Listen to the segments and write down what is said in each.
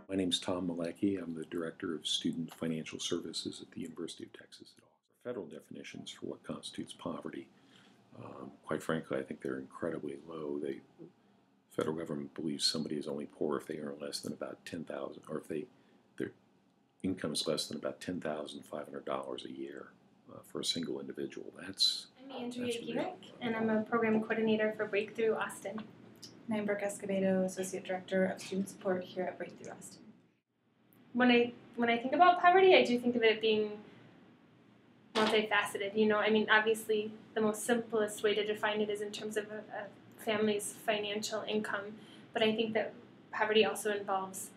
My name is Tom Malecki. I'm the Director of Student Financial Services at the University of Texas at Austin. Federal definitions for what constitutes poverty, quite frankly, I think they're incredibly low. The federal government believes somebody is only poor if they earn less than about $10,000, or if their income is less than about $10,500 a year for a single individual. I'm Andrea Gierick, and I'm a program coordinator for Breakthrough Austin. And I'm Brooke Escobedo, Associate Director of Student Support here at Breakthrough Austin. When I think about poverty, I do think of it being multifaceted. Obviously, the most simplest way to define it is in terms of a family's financial income, but I think that poverty also involves,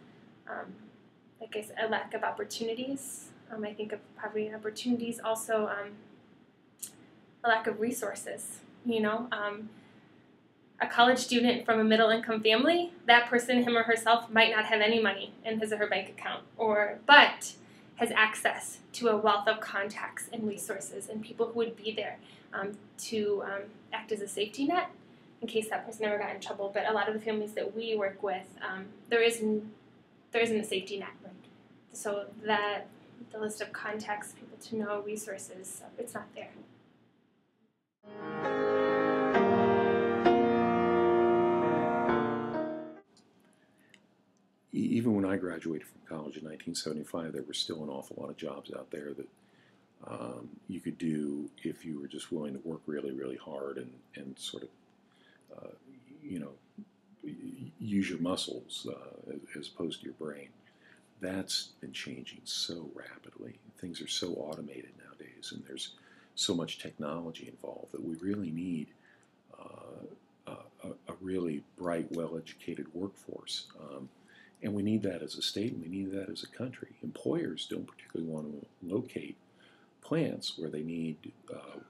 like I said, a lack of opportunities. I think of poverty and opportunities also a lack of resources. A college student from a middle-income family, that person, him or herself, might not have any money in his or her bank account, but has access to a wealth of contacts and resources and people who would be there to act as a safety net in case that person ever got in trouble. But a lot of the families that we work with, there isn't a safety net. Right. So that the list of contacts, people to know, resources, it's not there. Even when I graduated from college in 1975, there were still an awful lot of jobs out there that you could do if you were just willing to work really, really hard and sort of, use your muscles as opposed to your brain. That's been changing so rapidly. Things are so automated nowadays, and there's so much technology involved that we really need a really bright, well-educated workforce. And we need that as a state, and we need that as a country. Employers don't particularly want to locate plants where they need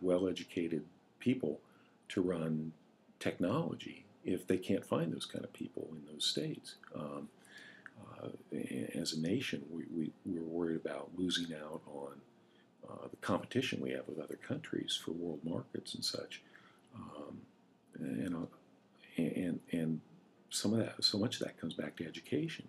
well-educated people to run technology if they can't find those kind of people in those states. As a nation, we're worried about losing out on the competition we have with other countries for world markets and such. And so much of that comes back to education.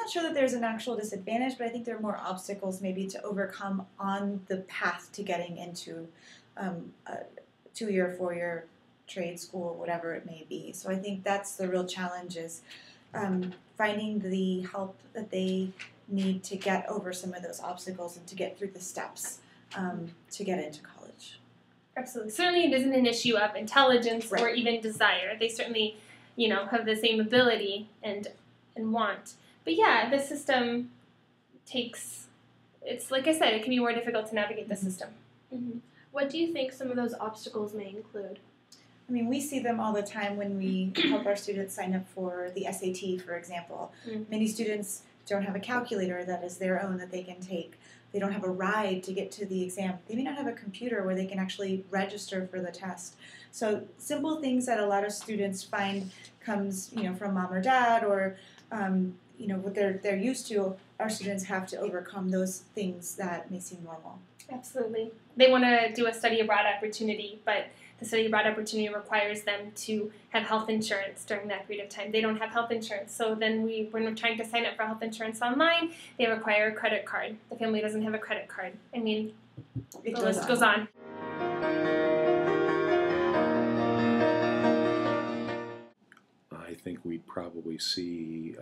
Sure that there's an actual disadvantage, but I think there are more obstacles maybe to overcome on the path to getting into a 2-year, 4-year trade school, whatever it may be. So I think that's the real challenge, is finding the help that they need to get over some of those obstacles and to get through the steps to get into college. Absolutely. Certainly it isn't an issue of intelligence Right. or even desire. They certainly, have the same ability and want. But yeah, the system it's like I said, it can be more difficult to navigate the system. Mm-hmm. What do you think some of those obstacles may include? I mean, we see them all the time when we help our students sign up for the SAT, for example. Mm-hmm. Many students don't have a calculator that is their own that they can take. They don't have a ride to get to the exam. They may not have a computer where they can actually register for the test. So simple things that a lot of students find comes, from mom or dad, or what they're used to. Our students have to overcome those things that may seem normal. Absolutely. They want to do a study abroad opportunity, but the study abroad opportunity requires them to have health insurance during that period of time. They don't have health insurance, so then when we're trying to sign up for health insurance online, they require a credit card. The family doesn't have a credit card. I mean, the list goes on. I think we'd probably see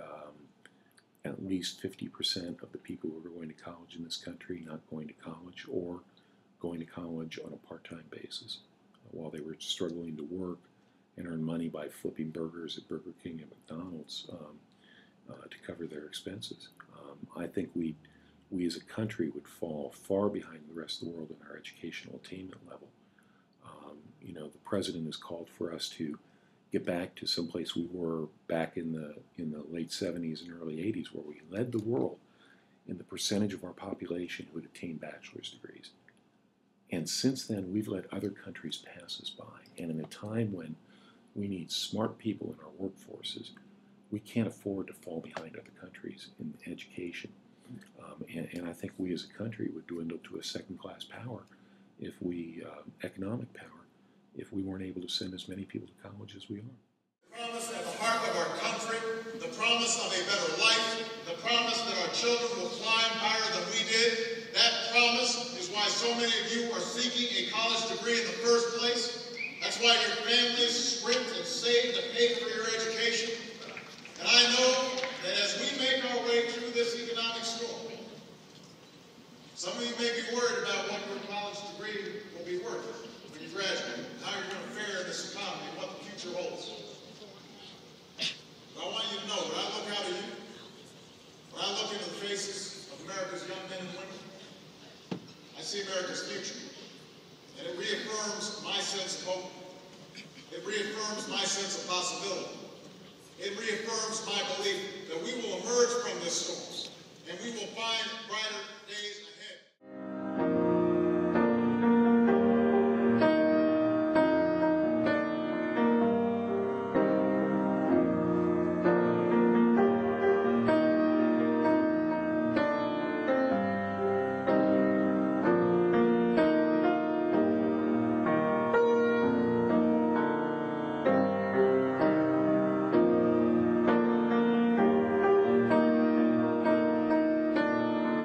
at least 50% of the people who are going to college in this country not going to college, or going to college on a part-time basis while they were struggling to work and earn money by flipping burgers at Burger King and McDonald's to cover their expenses. I think we as a country would fall far behind the rest of the world in our educational attainment level. The president has called for us to get back to someplace we were back in the late 70s and early 80s, where we led the world in the percentage of our population who had attained bachelor's degrees. And since then, we've let other countries pass us by. And in a time when we need smart people in our workforces, we can't afford to fall behind other countries in education. And I think we as a country would dwindle to a second-class power if we, economic power, if we weren't able to send as many people to college as we are. The promise at the heart of our country, the promise of a better life, the promise that our children will climb higher than we did. That promise is why so many of you are seeking a college degree in the first place. That's why your families sprint and save to pay for your education. And I know that as we make our way through this economic storm, some of you may be worried about what your college degree will be worth when you graduate, how you're going to fare in this economy, and what the future holds. But I want you to know, when I look out at you, when I look into the faces of America's young men and women, I see America's future. And it reaffirms my sense of hope. It reaffirms my sense of possibility. It reaffirms my belief that we will emerge